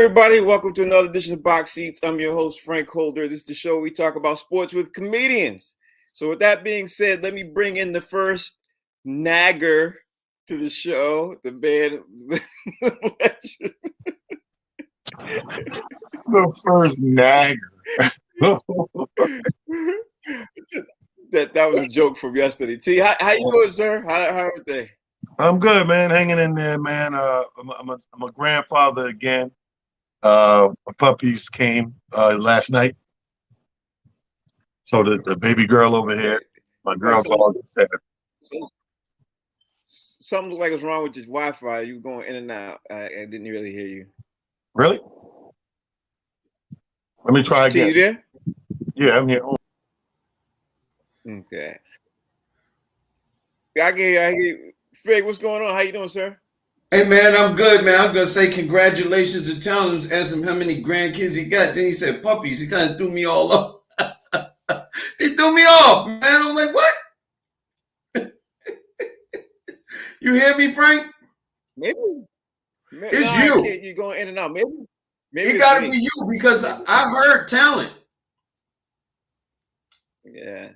everybody. Welcome to another edition of Box Seats. I'm your host, Frank Holder. This is the show where we talk about sports with comedians. So with that being said, let me bring in the first nagger to the show, the band. The first nagger. that was a joke from yesterday. T, how you doing, sir? How are they? I'm good, man. Hanging in there, man. I'm a grandfather again. My puppies came last night. So the baby girl over here, my girl dog said. Something looked like it was wrong with your Wi-Fi. You were going in and out. I didn't really hear you. Really? Let me try again. T, you there? Yeah, I'm here. Okay. I get Fig, what's going on? How you doing, sir? Hey man, I'm good, man. I'm gonna say congratulations to tell him, ask him how many grandkids he got. Then he said puppies. He kind of threw me all off. He threw me off, man. I'm like, what? You hear me, Frank? Maybe it's you. You're going in and out. Maybe it got to be you because I heard talent. Yeah.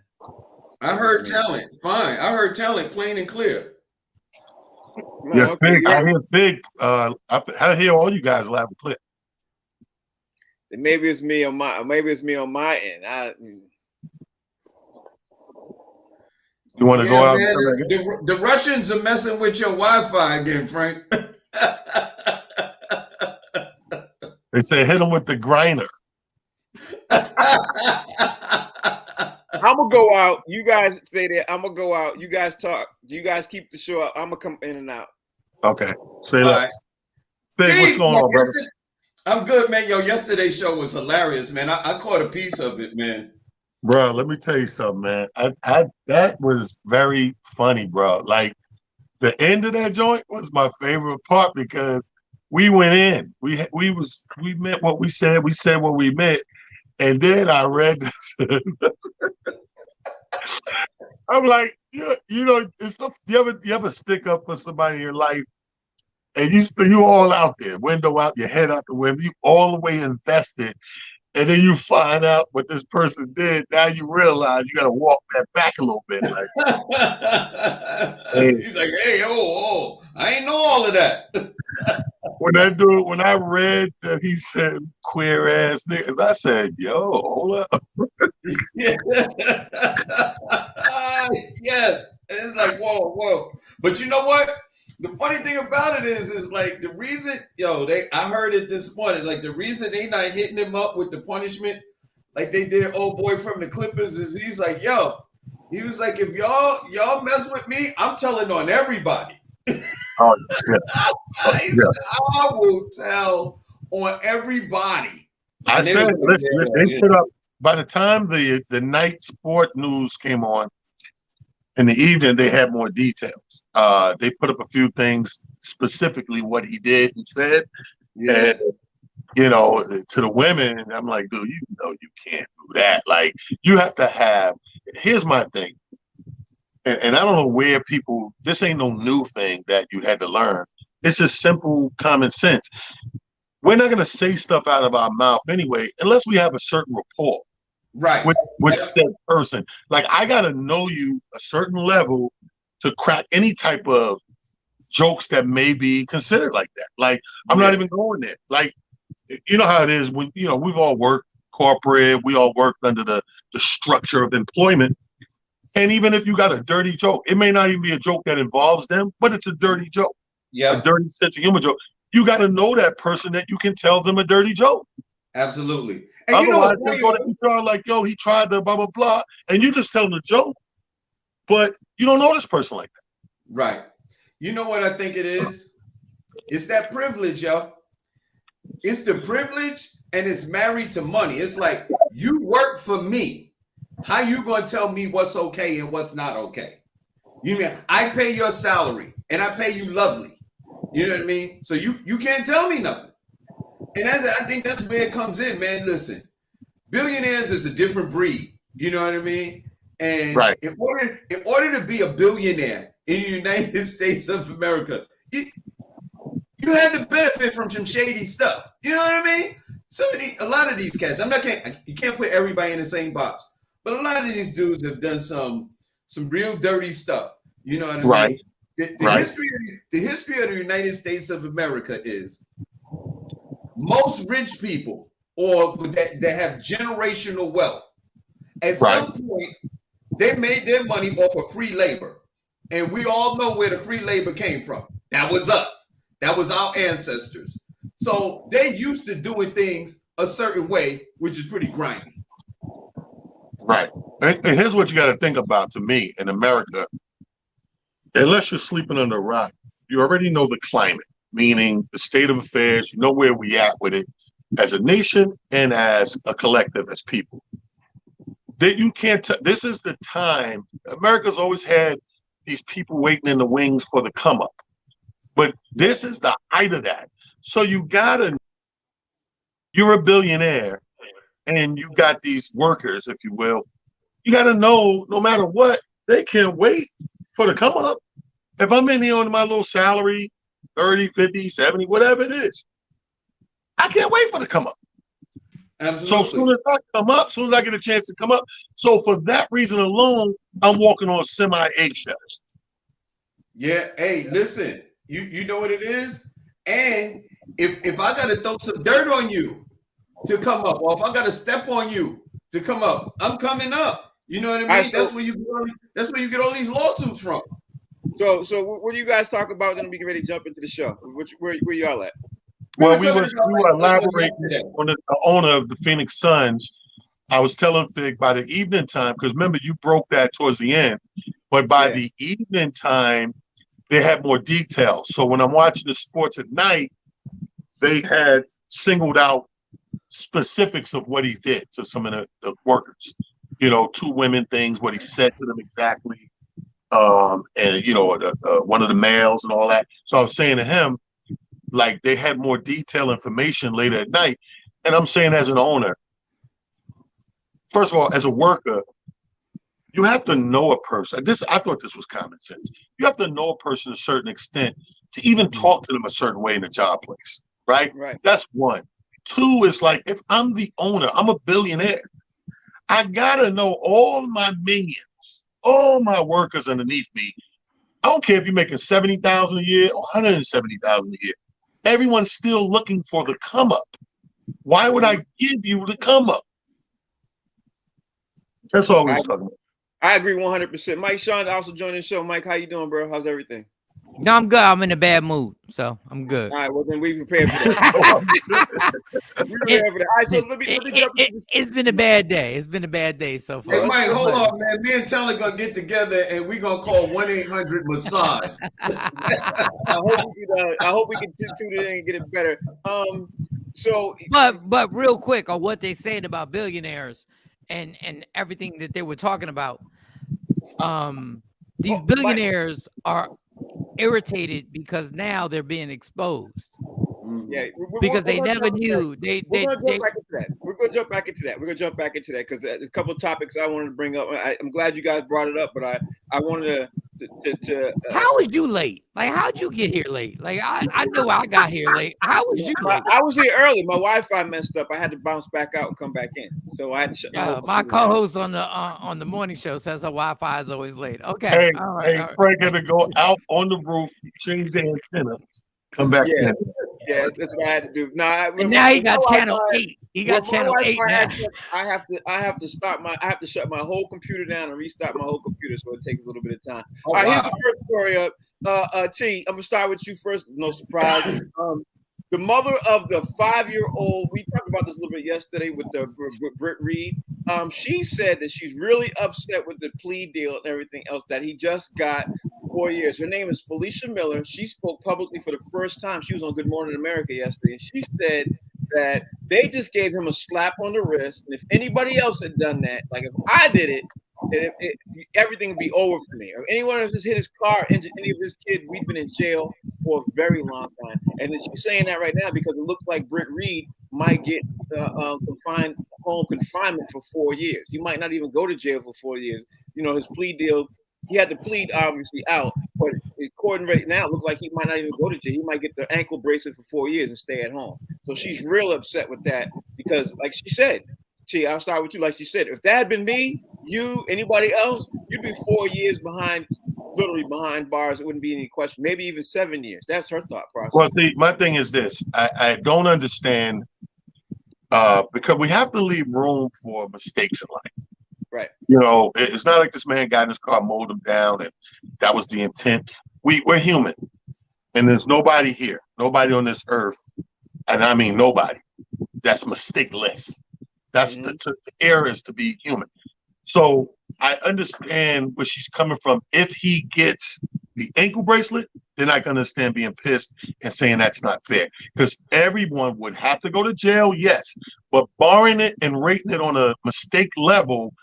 I heard talent. Fine. I heard talent plain and clear. No, yeah, okay. Fig, I hear Fig. I hear all you guys laugh clear. Maybe it's me on my. Maybe it's me on my end. You want to go out? Man, the Russians are messing with your Wi-Fi again, Frank. They say hit them with the grinder. I'm gonna go out. You guys stay there. I'm gonna go out. You guys talk. You guys keep the show up. I'm gonna come in and out. Okay. Say that. Right. What's going on, brother? I'm good, man. Yo, yesterday's show was hilarious, man. I caught a piece of it, man. Bro, let me tell you something, man. That was very funny, bro. Like the end of that joint was my favorite part because we went in. We meant what we said. We said what we meant. And then I read this. I'm like, you know, you ever stick up for somebody in your life, and you all out there, window out, your head out the window, you all the way invested, and then you find out what this person did. Now you realize you got to walk that back a little bit. Like, he's like, hey, I ain't know all of that. When I read that he said queer ass niggas, I said, yo, hold up. Yes. And it's like, whoa. But you know what? The funny thing about it is like the reason, I heard it this morning, like the reason they not hitting him up with the punishment, like they did old boy from the Clippers, is he's like, he was like, if y'all mess with me, I'm telling on everybody. Oh, yeah. I will tell on everybody. I said, listen, they put up, by the time the night sport news came on in the evening, they had more details. They put up a few things, specifically what he did and said. Yeah. And, to the women, I'm like, dude, you can't do that. Like, you have to have, here's my thing. And I don't know where this ain't no new thing that you had to learn. It's just simple common sense. We're not going to say stuff out of our mouth anyway, unless we have a certain rapport. Right. With said person. Like, I got to know you a certain level to crack any type of jokes that may be considered like that. Like, I'm not even going there. Like, you know how it is when, we've all worked corporate, we all worked under the structure of employment. And even if you got a dirty joke, it may not even be a joke that involves them, but it's a dirty joke. Yeah. A dirty sense of humor joke. You got to know that person that you can tell them a dirty joke. Absolutely. And otherwise, they'll go to HR like, yo, he tried to blah, blah, blah. And you just tell them a joke, but you don't know this person like that. Right. You know what I think it is? It's that privilege, yo. It's the privilege, and it's married to money. It's like, you work for me. How you going to tell me what's okay and what's not okay? You mean I pay your salary and I pay you lovely. You know what I mean? So you can't tell me nothing. And I think that's where it comes in, man. Listen, billionaires is a different breed. You know what I mean? And right. in order to be a billionaire in the United States of America, you had to benefit from some shady stuff. You know what I mean? A lot of these cats, you can't put everybody in the same box, but a lot of these dudes have done some real dirty stuff. You know what I Right. mean? The Right. history of the United States of America is most rich people or that have generational wealth. At some point, they made their money off of free labor. And we all know where the free labor came from. That was us. That was our ancestors. So they used to doing things a certain way, which is pretty grimy. Right. And here's what you got to think about to me in America. Unless you're sleeping under a rock, you already know the climate, meaning the state of affairs. You know where we at with it as a nation and as a collective, as people. That you can't. This is the time. America's always had these people waiting in the wings for the come up, but this is the height of that. So you gotta. You're a billionaire, and you got these workers, if you will. You gotta know, no matter what, they can't wait for the come up. If I'm in here on my little salary, 30, 50, 70, whatever it is, I can't wait for the come up. Absolutely. So as soon as I come up, as soon as I get a chance to come up, so for that reason alone, I'm walking on semi-eggshells. Yeah, hey, listen, you know what it is? And if I gotta throw some dirt on you to come up, or if I gotta step on you to come up, I'm coming up. You know what I mean? That's where you get all these lawsuits from. So what do you guys talk about? Then we get ready to jump into the show. Where y'all at? Well, we were elaborating on the owner of the Phoenix Suns. I was telling Fig by the evening time, because remember, you broke that towards the end, but by the evening time, they had more details. So when I'm watching the sports at night, they had singled out specifics of what he did to some of the workers. You know, 2 women things, what he said to them exactly, and, you know, one of the males and all that. So I was saying to him, like, they had more detailed information later at night. And I'm saying, as an owner, first of all, as a worker, you have to know a person. I thought this was common sense. You have to know a person to a certain extent to even talk to them a certain way in the job place, right? That's one. 2 is like, if I'm the owner, I'm a billionaire. I gotta know all my minions, all my workers underneath me. I don't care if you're making $70,000 a year or $170,000 a year. Everyone's still looking for the come up. Why would I give you the come up? That's all we was talking about. I agree 100%. Mike Sean also joining the show. Mike, how you doing, bro? How's everything? No, I'm good. I'm in a bad mood, so I'm good. All right, well then we prepared for that. We prepared for that. All right, so let me jump. It's been a bad day. It's been a bad day so far. Hey, Mike, hold on, man. Me and Taylor gonna get together and we gonna call 1-800-MASSAGE. I hope we can tune it in and get it better. But real quick on what they saying about billionaires and everything that they were talking about. These billionaires are irritated because now they're being exposed. Yeah, because they never knew. We're gonna jump back into that because a couple of topics I wanted to bring up. I'm glad you guys brought it up, but I wanted to how was you late? Like, how'd you get here late? Like, I know I got here late. How was you late? I was here early. My Wi-Fi messed up. I had to bounce back out and come back in. So I had to shut my co-host on the morning show says her Wi-Fi is always late. Okay. Hey, Frank had to go out on the roof, change the antenna, come back in. Yeah, that's what I had to do. And now he got channel 8. He got channel 8 now. I have to shut my whole computer down and restart my whole computer, so it takes a little bit of time. All right, here's the first story up. T, I'm gonna start with you first. No surprise. The mother of the 5-year-old, we talked about this a little bit yesterday with Britt Reed. She said that she's really upset with the plea deal and everything else that he just got 4 years. Her name is Felicia Miller. She spoke publicly for the first time. She was on Good Morning America yesterday, and she said that they just gave him a slap on the wrist. And if anybody else had done that, like if I did it, everything would be over for me. Or anyone who just hit his car, injured any of his kids, we've been in jail for a very long time. And she's saying that right now because it looks like Britt Reed might get home confinement for 4 years. He might not even go to jail for 4 years. You know, his plea deal he had to plead obviously out, but according right now, it looks like he might not even go to jail. He might get the ankle bracelet for 4 years and stay at home. So she's real upset with that because, like she said, I'll start with you. Like she said, if that had been me, you, anybody else, you'd be 4 years behind, literally behind bars. It wouldn't be any question. Maybe even 7 years. That's her thought process. Well, see, my thing is this: I don't understand because we have to leave room for mistakes in life. Right. It's not like this man got in his car, mowed him down, and that was the intent. We're human, and there's nobody here, nobody on this earth, and I mean nobody, that's mistakeless. That's the error is to be human. So I understand where she's coming from. If he gets the ankle bracelet, then I can understand being pissed and saying that's not fair. Because everyone would have to go to jail, yes. But barring it and rating it on a mistake level,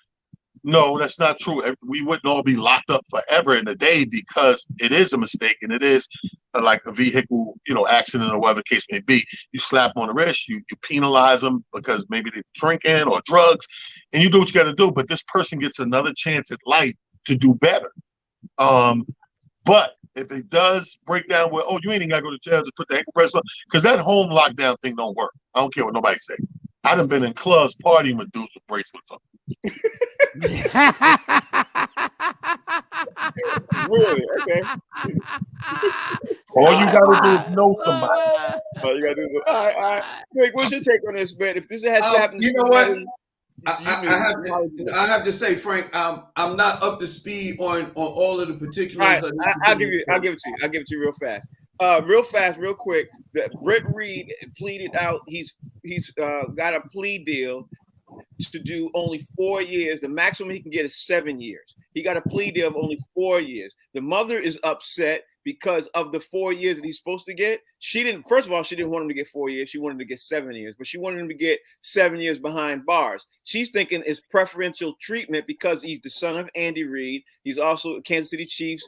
no, that's not true. We wouldn't all be locked up forever in a day because it is a mistake and it is like a vehicle, accident or whatever the case may be. You slap them on the wrist, you penalize them because maybe they're drinking or drugs, and you do what you got to do. But this person gets another chance at life to do better. But if it does break down where, you ain't even got to go to jail, just put the ankle bracelet on, because that home lockdown thing don't work. I don't care what nobody say. I done been in clubs partying with dudes with bracelets on. Really? Okay. All you gotta do is know somebody. All you gotta do is all right. Wait, what's your take on this, man? If this has happened, you know what? I have to say, Frank, I'm not up to speed on all of the particulars. All right, I'll give it to you real fast. Real quick. That Brett Reed pleaded out. He's got a plea deal to do only 4 years. The maximum he can get is 7 years. He got a plea deal of only 4 years. The mother is upset because of the 4 years that he's supposed to get. First of all, she didn't want him to get 4 years. She wanted him to get 7 years, but she wanted him to get 7 years behind bars. She's thinking it's preferential treatment because he's the son of Andy Reid. He's also Kansas City Chiefs,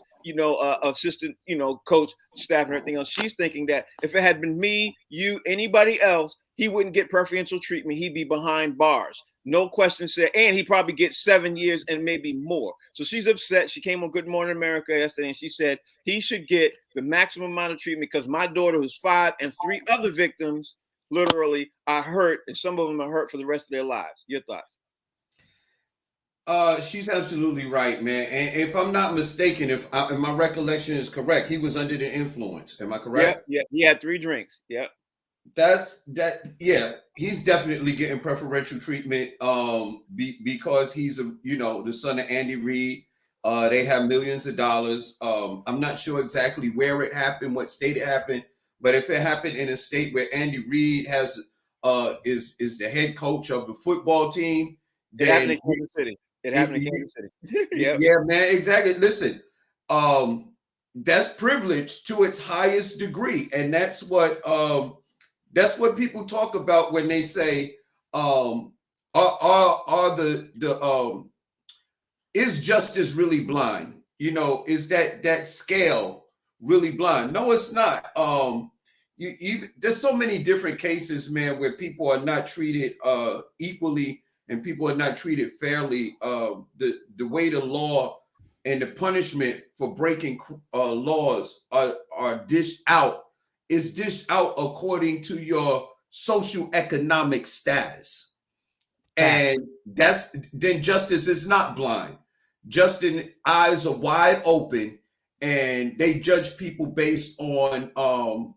assistant, coach, staff, and everything else. She's thinking that if it had been me, you, anybody else, he wouldn't get preferential treatment. He'd be behind bars. No question said, and he probably gets 7 years and maybe more. So she's upset. She came on Good Morning America yesterday, and she said he should get the maximum amount of treatment because my daughter, who's 5, and 3 other victims, literally, are hurt, and some of them are hurt for the rest of their lives. Your thoughts? She's absolutely right, man. And if I'm not mistaken, if my recollection is correct, he was under the influence. Am I correct? Yeah. He had 3 drinks. Yeah. He's definitely getting preferential treatment because he's the son of Andy Reid. They have millions of dollars. I'm not sure exactly where it happened, what state it happened, but if it happened in a state where Andy Reid is the head coach of the football team, then it happened in Kansas City. Yep. Yeah, man, exactly. Listen, that's privilege to its highest degree, and that's what people talk about when they say, is justice really blind? Is that scale really blind? No, it's not. There's so many different cases, man, where people are not treated equally and people are not treated fairly. The way the law and the punishment for breaking laws are dished out according to your socioeconomic status. And then justice is not blind. Justice eyes are wide open and they judge people based on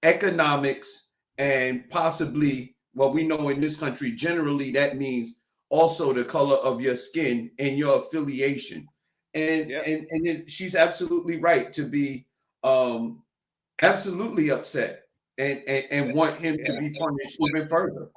economics and possibly, well, we know in this country, generally that means also the color of your skin and your affiliation. And she's absolutely right to be absolutely upset and want him to be punished even further.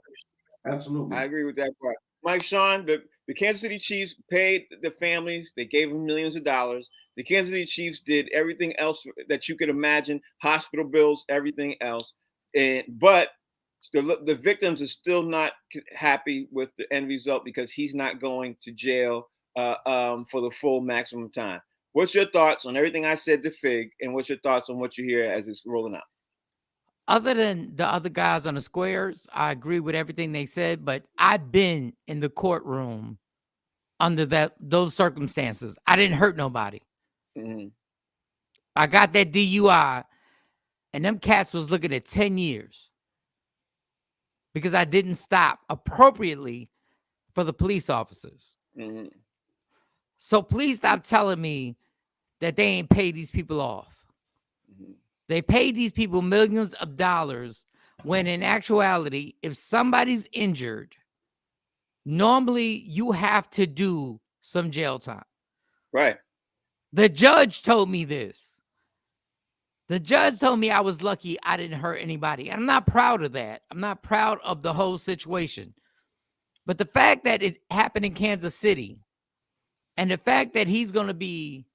Absolutely. I agree with that part. Mike, Sean, the Kansas City Chiefs paid the families. They gave them millions of dollars. The Kansas City Chiefs did everything else that you could imagine, hospital bills, everything else. But the victims are still not happy with the end result because he's not going to jail for the full maximum time. What's your thoughts on everything I said to Fig, and what's your thoughts on what you hear as it's rolling out? Other than the other guys on the squares, I agree with everything they said, but I've been in the courtroom under those circumstances. I didn't hurt nobody. Mm-hmm. I got that DUI, and them cats was looking at 10 years because I didn't stop appropriately for the police officers. Mm-hmm. So please stop telling me that they ain't paid these people off. Mm-hmm. They paid these people millions of dollars when in actuality, if somebody's injured, normally you have to do some jail time. Right. The judge told me this. The judge told me I was lucky I didn't hurt anybody. And I'm not proud of that. I'm not proud of the whole situation. But the fact that it happened in Kansas City and the fact that he's going to be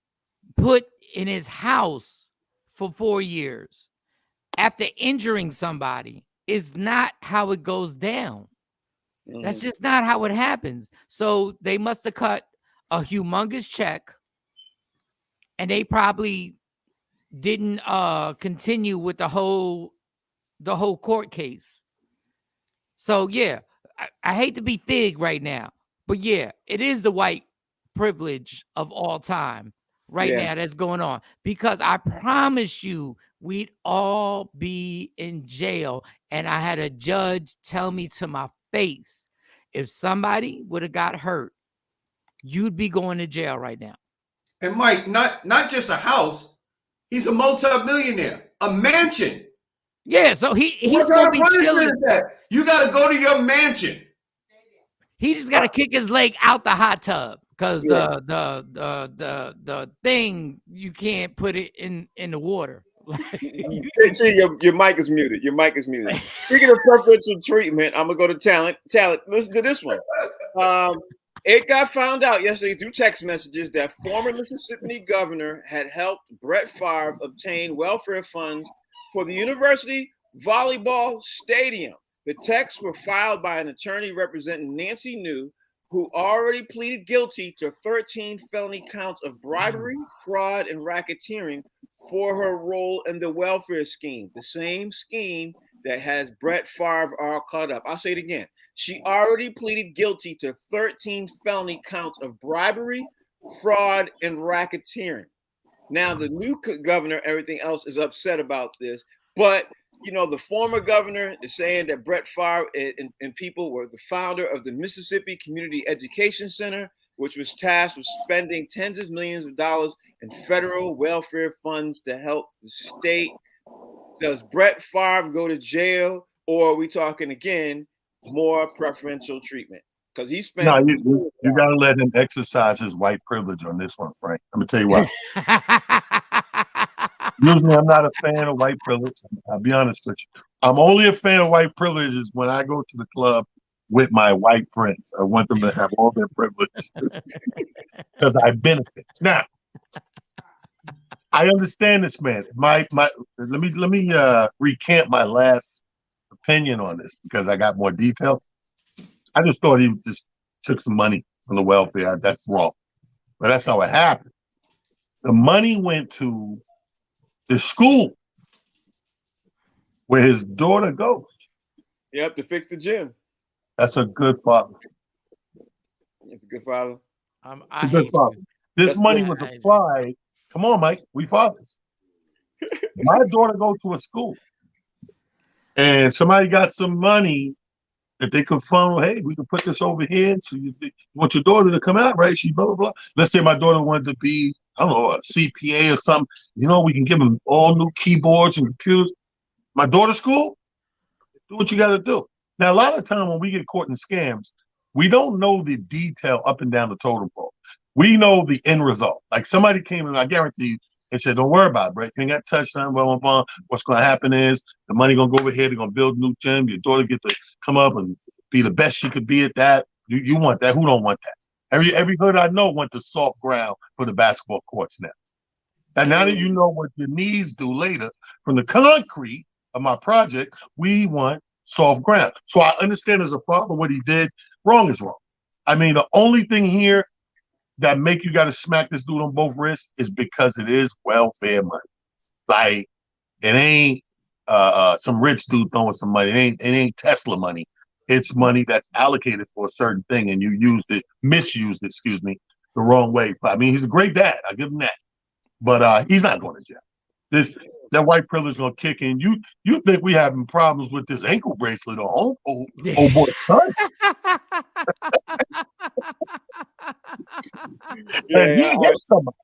put in his house for 4 years after injuring somebody is not how it goes down. Mm-hmm. That's just not how it happens. So they must have cut a humongous check, and they probably didn't continue with the whole court case. So yeah, I hate to be Thig right now, but yeah, it is the white privilege of all time right now that's going on, because I promise you we'd all be in jail. And I had a judge tell me to my face, if somebody would have got hurt, you'd be going to jail right now. And Mike, not just a house, he's a multi-millionaire, a mansion. Yeah, so he's what gonna kind be of punishment chilling. is that? You got to go to your mansion. He just got to kick his leg out the hot tub because the thing, you can't put it in the water. See, your mic is muted. Your mic is muted. Speaking of preferential treatment, I'm gonna go to talent. Listen to this one. It got found out yesterday through text messages that former Mississippi governor had helped Brett Farve obtain welfare funds for the university volleyball stadium. The texts were filed by an attorney representing Nancy New, who already pleaded guilty to 13 felony counts of bribery, fraud, and racketeering for her role in the welfare scheme, the same scheme that has Brett Farve all caught up. I'll say it again. She already pleaded guilty to 13 felony counts of bribery, fraud, and racketeering. Now, the new governor, everything else is upset about this, but you know, the former governor is saying that Brett Farve and people were the founder of the Mississippi Community Education Center, which was tasked with spending tens of millions of dollars in federal welfare funds to help the state. Does Brett Farve go to jail, or are we talking again more preferential treatment? Because he spent. No, you got to let him exercise his white privilege on this one, Frank. Let me tell you why. Usually, I'm not a fan of white privilege. I'll be honest with you. I'm only a fan of white privilege is when I go to the club with my white friends. I want them to have all their privilege because I benefit. Now, I understand this, man. Let me recant my last opinion on this because I got more details. I just thought he just took some money from the welfare. That's wrong, but that's how it happened. The money went to the school where his daughter goes. Yep, to fix the gym. That's a good father. It's a good father. It's a good father. This money was applied. Come on, Mike. We fathers. My daughter goes to a school, and somebody got some money that they could funnel. Hey, we can put this over here. So you want your daughter to come out, right? She blah blah blah. Let's say my daughter wanted to be, I don't know, a CPA or something. You know, we can give them all new keyboards and computers. My daughter's school, do what you got to do. Now, a lot of time when we get caught in scams, we don't know the detail up and down the totem pole. We know the end result. Like somebody came in, I guarantee you, and said, don't worry about it, Brett. You ain't got touched on, blah, blah, blah. What's going to happen is the money going to go over here. They're going to build a new gym. Your daughter get to come up and be the best she could be at that. You want that. Who don't want that? Every hood I know went to soft ground for the basketball courts now. And now that you know what your knees do later from the concrete of my project, we want soft ground. So I understand as a father what he did. Wrong is wrong. I mean, the only thing here that make you got to smack this dude on both wrists is because it is welfare money. Like it ain't some rich dude throwing some money. It ain't Tesla money. it's money that's allocated for a certain thing, and you misused it, the wrong way. But I mean, he's a great dad. I give him that. But he's not going to jail. That white privilege is gonna kick in. You think we having problems with this ankle bracelet or old boy son? Yeah, somebody.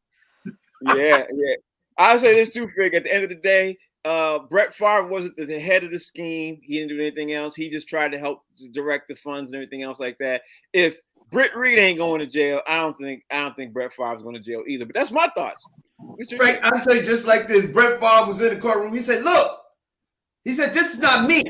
yeah. I'll say this too, Fig. At the end of the day, Brett Farve wasn't the head of the scheme. He didn't do anything else. He just tried to help direct the funds and everything else like that. If Britt Reed ain't going to jail, I don't think Brett Favre's going to jail either. But that's my thoughts. Frank, I'll tell you just like this. Brett Farve was in the courtroom. He said, look, he said, this is not me.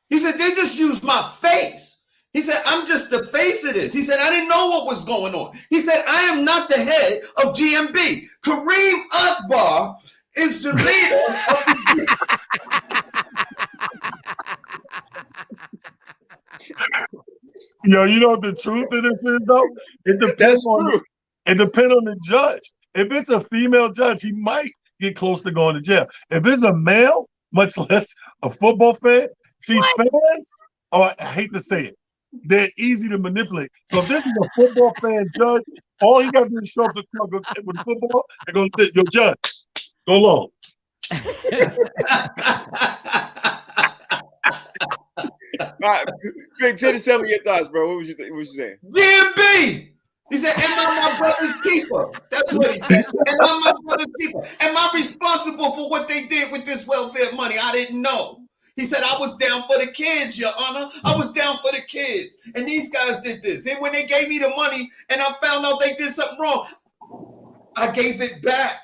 He said, they just used my face. He said, I'm just the face of this. He said, I didn't know what was going on. He said, I am not the head of GMB. Kareem Akbar is the leader of the Yo, you know what the truth of this is, though? It depends on the judge. If it's a female judge, he might get close to going to jail. If it's a male, much less a football fan, fans, I hate to say it, they're easy to manipulate. So if this is a football fan judge, all he got to do is show up with the football and go, yo, judge, go long. Fig, tell me your thoughts, bro. What was you saying? GMB. He said, am I my brother's keeper? That's what he said. Am I my brother's keeper? Am I responsible for what they did with this welfare money? I didn't know. He said, I was down for the kids, Your Honor. I was down for the kids. And these guys did this. And when they gave me the money and I found out they did something wrong, I gave it back.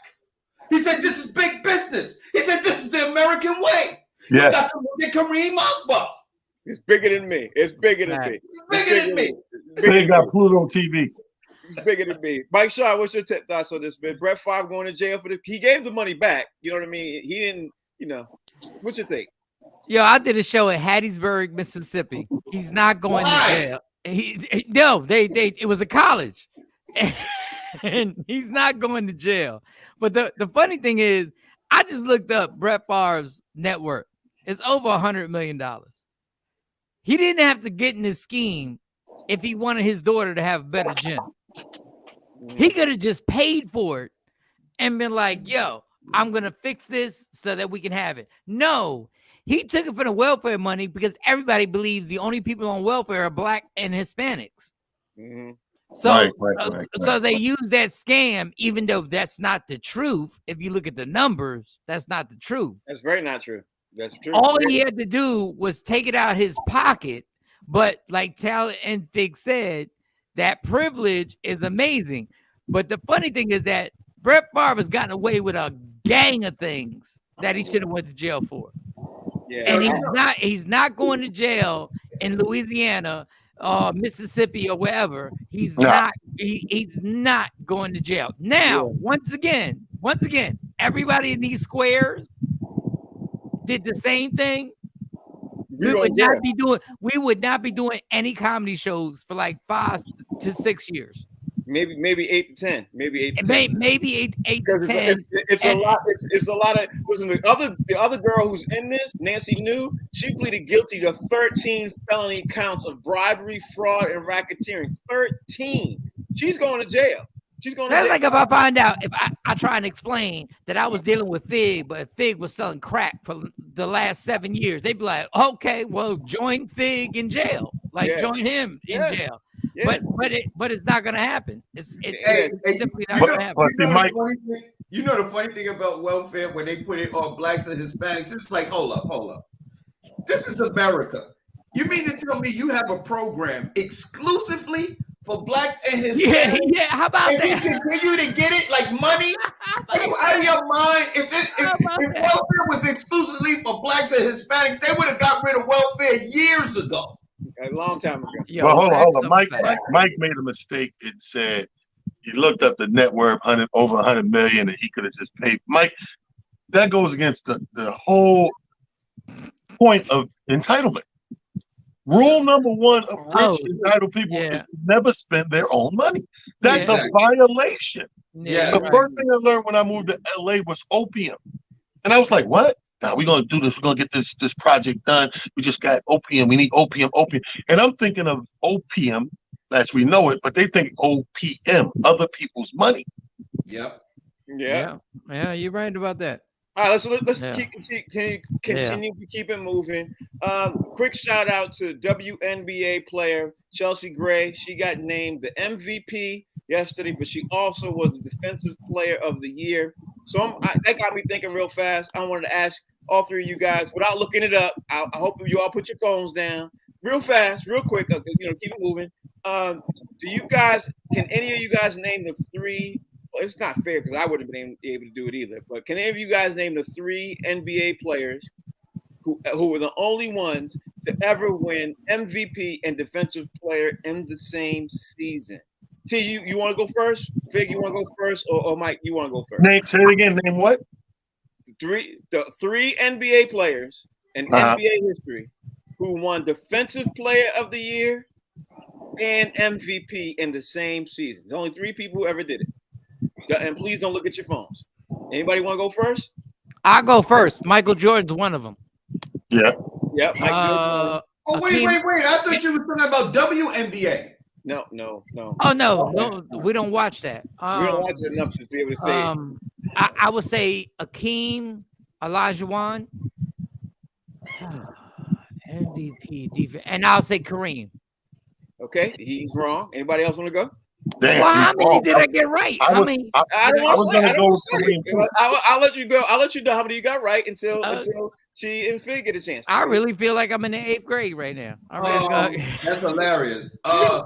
He said, this is big business. He said, this is the American way. Yeah. You got to look at Kareem Akbar. It's bigger than me. It's bigger than me. It's bigger than me. They got Pluto TV. It's bigger than me. Mike Shaw, what's your thoughts on this, man? Brett Favre going to jail for this? He gave the money back. You know what I mean? He didn't, what you think? Yo, I did a show in Hattiesburg, Mississippi. He's not going to jail. It was a college. And he's not going to jail. But the funny thing is, I just looked up Brett Favre's net worth. It's over $100 million. He didn't have to get in this scheme if he wanted his daughter to have a better gym. He could have just paid for it and been like, yo, I'm going to fix this so that we can have it. No, he took it for the welfare money because everybody believes the only people on welfare are Black and Hispanics. Mm-hmm. So they use that scam, even though that's not the truth. If you look at the numbers, that's not the truth. That's very not true. That's true. All he had to do was take it out of his pocket. But like Tal and Fig said, that privilege is amazing. But the funny thing is that Brett Farve has gotten away with a gang of things that he should have went to jail for. Yeah. And he's not going to jail in Louisiana, Mississippi, or wherever. He's not going to jail. Now, once again, everybody in these squares did the same thing. We would not be doing any comedy shows for like 5 to 6 years. Maybe 8 to 10. Maybe 8 to 10. Maybe 8 to 10. It's a lot. It's a lot of. Listen, the other girl who's in this, Nancy New, she pleaded guilty to 13 felony counts of bribery, fraud, and racketeering. 13. She's going to jail. That's like if I find out, if I try and explain that I was dealing with Fig, but Fig was selling crack for the last 7 years, they'd be like, okay, well, join Fig in jail. Join him in jail. Yeah. But it's not going to happen. It's simply not going to happen. You know the funny thing about welfare, when they put it on Blacks and Hispanics, it's like, hold up. This is America. You mean to tell me you have a program exclusively for Blacks and Hispanics? Yeah. How about that? And you continue to get it like money? Are you out of your mind? If welfare was exclusively for Blacks and Hispanics, they would have got rid of welfare years ago. A long time ago. Well, hold on. Mike made a mistake. It said he looked up the net worth over 100 million, and he could have just paid. Mike, that goes against the whole point of entitlement. Rule number one of rich entitled people is to never spend their own money. That's a violation. Yeah, the first thing I learned when I moved to LA was opium. And I was like, what? Now we're gonna do this. We're gonna get this project done. We just got opium. We need opium. And I'm thinking of opium as we know it, but they think OPM, other people's money. Yep. Yeah. You're right about that. All right, let's Yeah. continue to keep it moving. Quick shout out to WNBA player Chelsea Gray. She got named the MVP yesterday, but she also was the Defensive Player of the Year. So that got me thinking real fast. I wanted to ask all three of you guys, without looking it up. I hope you all put your phones down real fast, real quick. Keep it moving. Can any of you guys name the three? Well, it's not fair because I wouldn't have been able to do it either. But can any of you guys name the three NBA players who were the only ones to ever win MVP and Defensive Player in the same season? T, you want to go first? Fig, you want to go first, or Mike, you want to go first? Say it again. Name what? The three NBA players in NBA history who won Defensive Player of the Year and MVP in the same season. There's only three people who ever did it. And please don't look at your phones. Anybody want to go first? I'll go first. Michael Jordan's one of them. Yeah. Yep. Wait. I thought you were talking about WNBA. No. Oh no, we don't watch that. We don't watch it enough to be able to say it. I would say Akeem Olajuwon, MVP defense, and I'll say Kareem. Okay, he's wrong. Anybody else want to go? Damn, Well, how many did I get right? I was going to go with Kareem. I'll let you go. I'll let you know how many you got right until T and Fig get a chance. I really feel like I'm in the 8th grade right now. That's hilarious. I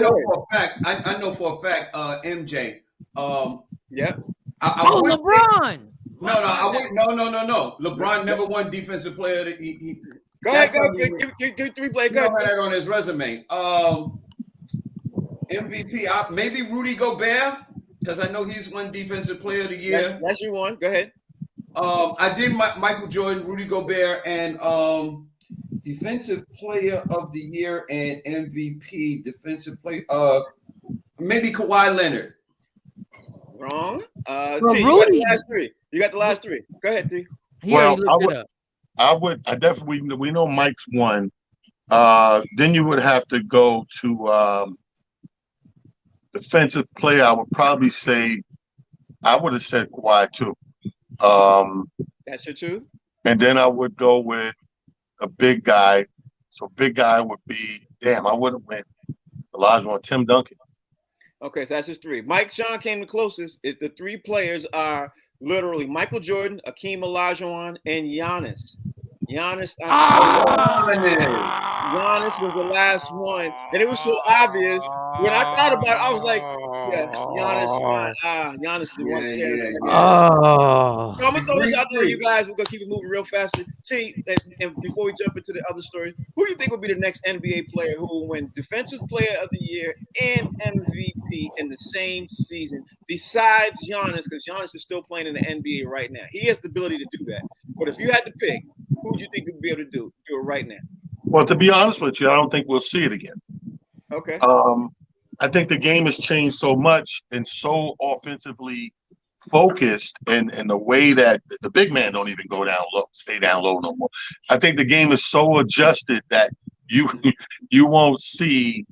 know for a fact. MJ. Yeah. LeBron. No. LeBron never won Defensive Player. Go ahead. Give 3 players. Go ahead on his resume. MVP, maybe Rudy Gobert, because I know he's won Defensive Player of the Year. That's your one. Go ahead. I did Michael Jordan, Rudy Gobert, and Defensive Player of the Year and MVP Defensive Player. Maybe Kawhi Leonard. Wrong. Rudy. You got the last 3. Go ahead, T. I definitely, we know Mike's one. Then you would have to go to Defensive Player. I would probably say, I would have said Kawhi too. That's your 2. And then I would go with a big guy. So big guy would be, I would have went Olajuwon, Tim Duncan. Okay, so that's just 3. Mike Sean came the closest. The 3 players are literally Michael Jordan, Akeem Olajuwon, and Giannis. Giannis was the last one, and it was so obvious. When I thought about it, I was like, "Yes, Giannis is the one." So I'm gonna throw this out there, you guys. We're gonna keep it moving real fast. See, and before we jump into the other story, who do you think will be the next NBA player who will win Defensive Player of the Year and MVP in the same season? Besides Giannis, because Giannis is still playing in the NBA right now, he has the ability to do that. But if you had to pick, who do you think would be able to do it right now? Well, to be honest with you, I don't think we'll see it again. Okay. I think the game has changed so much and so offensively focused, and the way that the big man don't even go down low, stay down low no more. I think the game is so adjusted that you won't see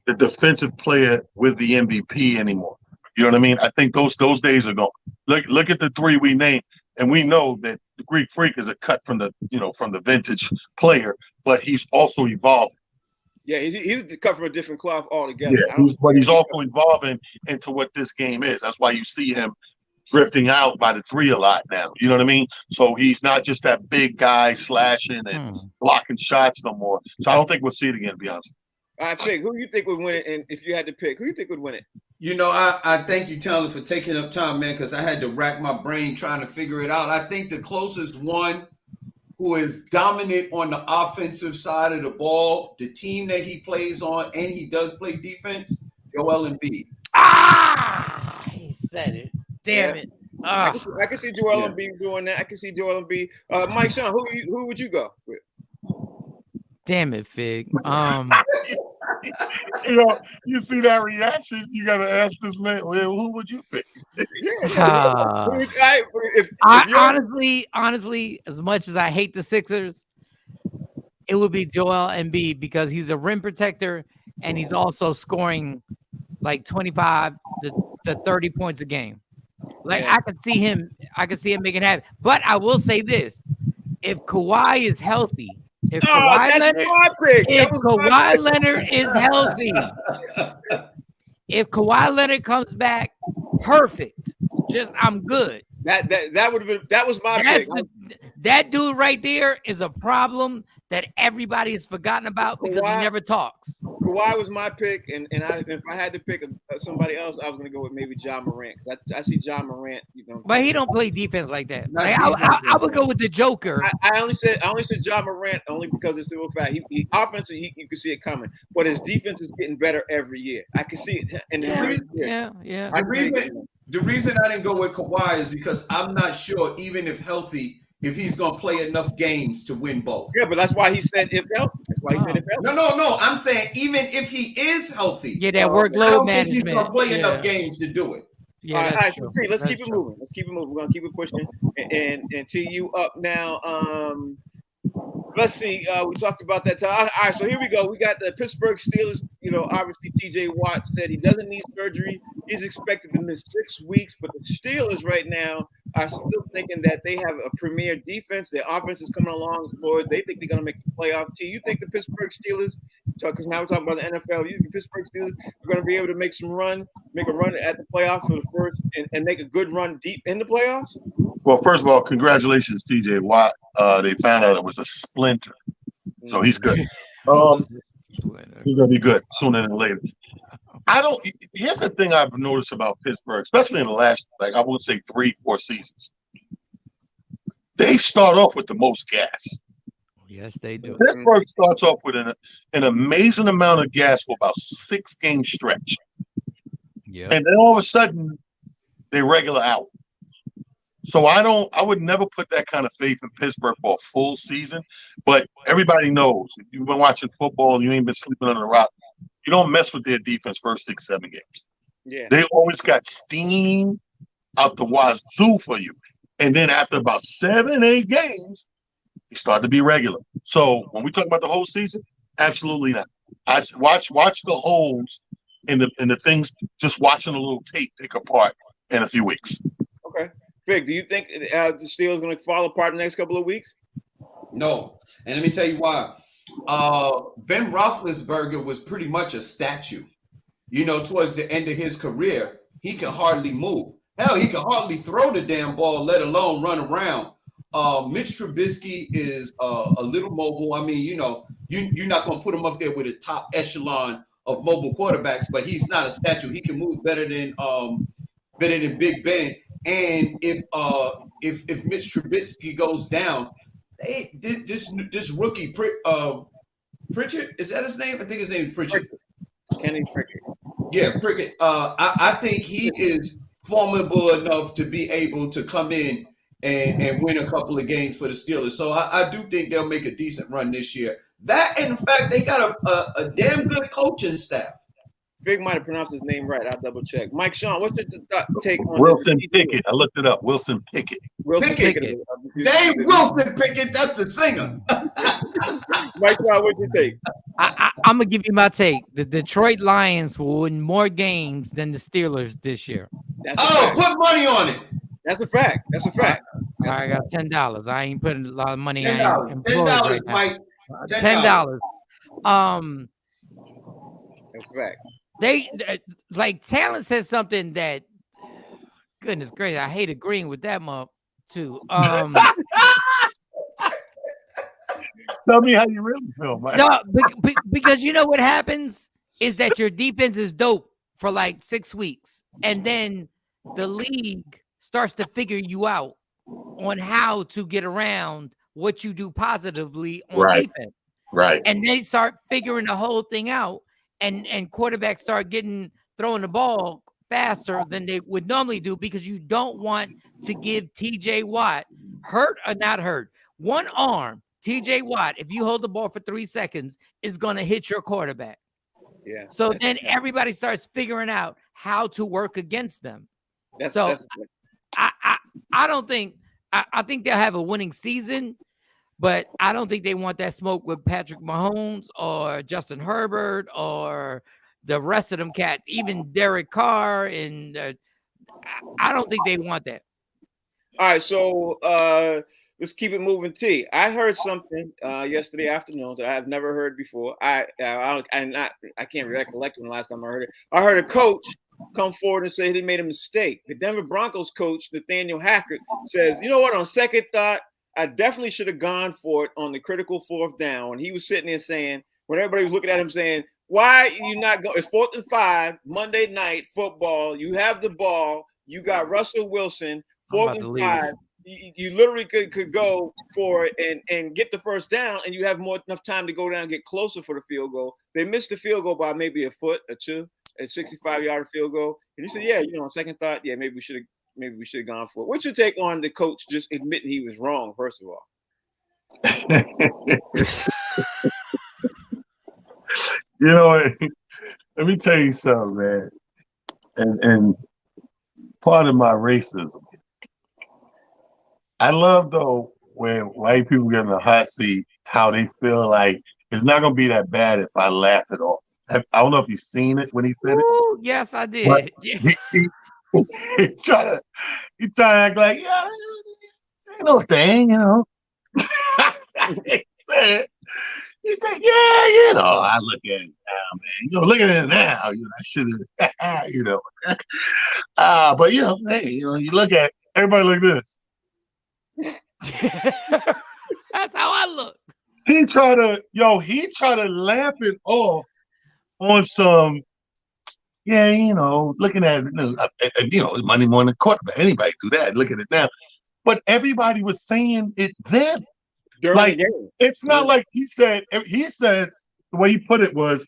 the defensive player with the MVP anymore. You know what I mean? I think those days are gone. Look at the 3 we named, and we know that the Greek Freak is a cut from the vintage player, but he's also evolving. Yeah, he's cut from a different cloth altogether. Yeah, but he's also evolving into what this game is. That's why you see him drifting out by the 3 a lot now. You know what I mean? So he's not just that big guy slashing and blocking shots no more. So I don't think we'll see it again, to be honest. All right, Fig, who do you think would win it? And if you had to pick, who do you think would win it? I thank you, Taylor, for taking up time, man, because I had to rack my brain trying to figure it out. I think the closest one who is dominant on the offensive side of the ball, the team that he plays on, and he does play defense, Joel Embiid. He said it. Damn it. I can see Joel Embiid doing that. I can see Joel Embiid. Mike Sean, who would you go with? Damn it, Fig. You see that reaction? You gotta ask this man. Well, who would you pick? Honestly, as much as I hate the Sixers, it would be Joel Embiid because he's a rim protector and he's also scoring like 25 to 30 points a game. Like I could see him making it happen. But I will say this: if Kawhi is healthy, if Kawhi Leonard is healthy, if Kawhi Leonard comes back, perfect. I'm good. That was my pick. That dude right there is a problem that everybody has forgotten about because he never talks. Kawhi was my pick, and if I had to pick somebody else, I was going to go with maybe John Morant because I see John Morant. But he don't play defense like that. Like, I would go with the Joker. I only said John Morant only because it's the fact he offensively you can see it coming, but his defense is getting better every year. I can see it. And the reason I didn't go with Kawhi is because I'm not sure, even if healthy, if he's going to play enough games to win both. Yeah, but that's why he said if healthy. That's why he said if healthy. No. I'm saying even if he is healthy. Yeah, that workload management. He's going to play enough games to do it. Yeah, all right, so let's keep it moving. We're going to keep it pushing. And T, you up now. Let's see. We talked about that time. All right, so here we go. We got the Pittsburgh Steelers. Obviously T.J. Watt said he doesn't need surgery. He's expected to miss 6 weeks, but the Steelers right now are still thinking that they have a premier defense. Their offense is coming along, Lord. They think they're going to make the playoff. T, you think the Pittsburgh Steelers, because now we're talking about the NFL, you think the Pittsburgh Steelers are going to be able to make a run at the playoffs for the first and make a good run deep in the playoffs? Well, first of all, congratulations, T.J. Watt. They found out it was a splinter, so he's good. He's gonna be good sooner than later. Here's the thing I've noticed about Pittsburgh, especially in the last, I would say 3-4 seasons. They start off with the most gas. Yes, they do. Pittsburgh starts off with an amazing amount of gas for about 6-game stretch. Yeah, and then all of a sudden they regular out. So I would never put that kind of faith in Pittsburgh for a full season. But everybody knows if you've been watching football and you ain't been sleeping under a rock, you don't mess with their defense first 6-7 games. Yeah, they always got steam out the wazoo for you, and then after about 7-8 games, they start to be regular. So when we talk about the whole season, absolutely not. I watch the holes in the things. Just watching a little tape take apart in a few weeks. Okay. Big, do you think the Steelers going to fall apart in the next couple of weeks? No, and let me tell you why. Ben Roethlisberger was pretty much a statue. Towards the end of his career, he could hardly move. Hell, he could hardly throw the damn ball, let alone run around. Mitch Trubisky is a little mobile. I mean, you're not going to put him up there with a top echelon of mobile quarterbacks, but he's not a statue. He can move better than Big Ben. And if Mitch Trubisky goes down, this rookie Pritchett, is that his name? I think his name is Pritchett. Kenny Pritchett. Yeah, Pritchett. I think he is formidable enough to be able to come in and win a couple of games for the Steelers. So I do think they'll make a decent run this year. That, in fact, they got a damn good coaching staff. Fig might have pronounced his name right. I'll double check. Mike Sean, what's your take on Wilson Pickett? I looked it up. Wilson Pickett. Pickett. Dave Wilson Pickett. That's the singer. Mike Sean, what's your take? I'm gonna give you my take. The Detroit Lions will win more games than the Steelers this year. Put money on it. That's a fact. I got $10. I ain't putting a lot of money. $10, Mike. $10. That's fact. They like Talent said something that, goodness gracious, I hate agreeing with that mom too. Tell me how you really feel, Mike. No, because you know what happens is that your defense is dope for like 6 weeks, and then the league starts to figure you out on how to get around what you do positively on defense. Right. And they start figuring the whole thing out. And quarterbacks start throwing the ball faster than they would normally do because you don't want to give T.J. Watt, hurt or not hurt, one arm. T.J. Watt, if you hold the ball for 3 seconds, is going to hit your quarterback. Yeah. So then everybody starts figuring out how to work against them. That's So that's I don't think I think they'll have a winning season, but I don't think they want that smoke with Patrick Mahomes or Justin Herbert or the rest of them cats, even Derek Carr, and I don't think they want that. all right. So let's keep it moving. T. I heard something yesterday afternoon that I've never heard before. I can't recollect when the last time I heard it. I heard a coach come forward and say he made a mistake. The Denver Broncos coach Nathaniel Hackett says, "You know what? On second thought, I definitely should have gone for it on the critical fourth down." And he was sitting there saying, when everybody was looking at him, saying, "Why you not go? It's 4th and 5, Monday night football. You have the ball. You got Russell Wilson." I'm 4th about and to leave. 5, you literally could go for it and get the first down, and you have enough time to go down and get closer for the field goal. They missed the field goal by maybe a foot or two, a 65-yard field goal. And he said, "Yeah, on second thought, yeah, maybe we should have gone for it." What's your take on the coach just admitting he was wrong? First of all, let me tell you something, man. And part of my racism, I love though when white people get in the hot seat, how they feel like it's not gonna be that bad if I laugh it off. I don't know if you've seen it when he said it. Ooh, yes, I But did. Yeah. he try to act like, yeah, ain't no thing, he said, yeah, I look at it now, man. Look at it now, I should have, but hey, you look at it, everybody like this. That's how I look. He try to laugh it off on some, looking at it, money more than quarterback. Anybody do that? Look at it now. But everybody was saying it then. during Like, the game, it's not like he says, the way he put it was,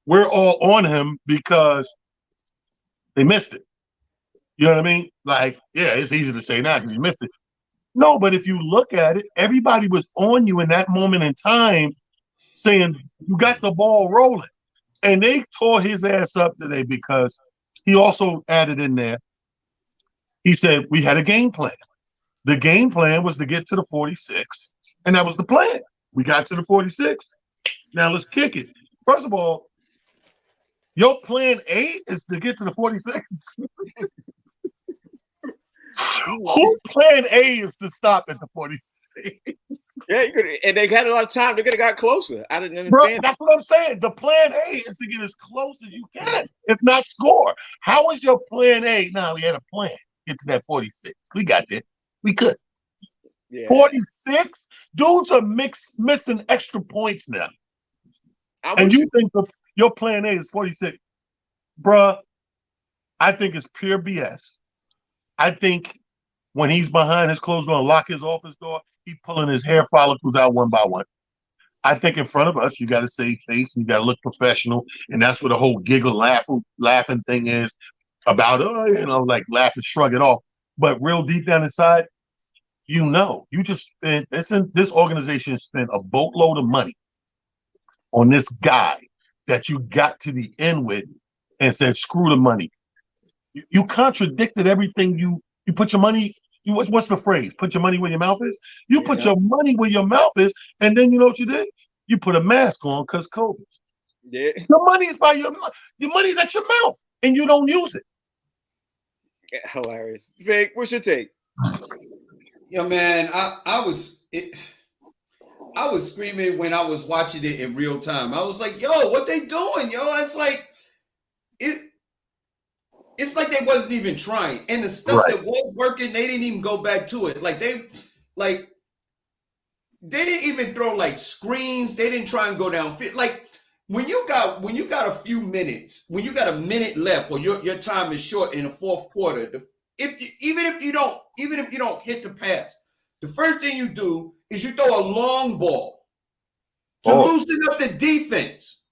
we're all on him because they missed it. You know what I mean? Like, yeah, it's easy to say now because you missed it. No, but if you look at it, everybody was on you in that moment in time saying, you got the ball rolling. And they tore his ass up today because he also added in there, he said, we had a game plan. The game plan was to get to the 46, and that was the plan. We got to the 46. Now let's kick it. First of all, your plan A is to get to the 46. Who plan A is to stop at the 46? Yeah, you could, and they had a lot of time. They could have got closer. I didn't understand. Bro, that's what I'm saying. The plan A is to get as close as you can, if not score. How is your plan A? No, we had a plan. Get to that 46. We got that. We could. Yeah. 46? Dudes are missing extra points now. And you think your plan A is 46. Bruh, I think it's pure BS. I think when he's behind his closed door and lock his office door, he's pulling his hair follicles out one by one. I think in front of us, you got to save face and you got to look professional. And that's what the whole giggle laughing thing is about, like laugh and shrug it off. But real deep down inside, you just spent, this organization spent a boatload of money on this guy that you got to the end with and said, screw the money. You contradicted everything you put your money, what's the phrase? Put your money where your mouth is? You put your money where your mouth is, and then you know what you did? You put a mask on because COVID. Yeah. Your money's your money's at your mouth, and you don't use it. Hilarious. Vic, what's your take? Yo, man, I was screaming when I was watching it in real time. I was like, yo, what they doing, yo? It's like they wasn't even trying. And the stuff that was working, they didn't even go back to it. They didn't even throw like screens. They didn't try and go down. Like when you got a few minutes, when you got a minute left, or your time is short in the fourth quarter, even if you don't hit the pass, the first thing you do is you throw a long ball to loosen up the defense.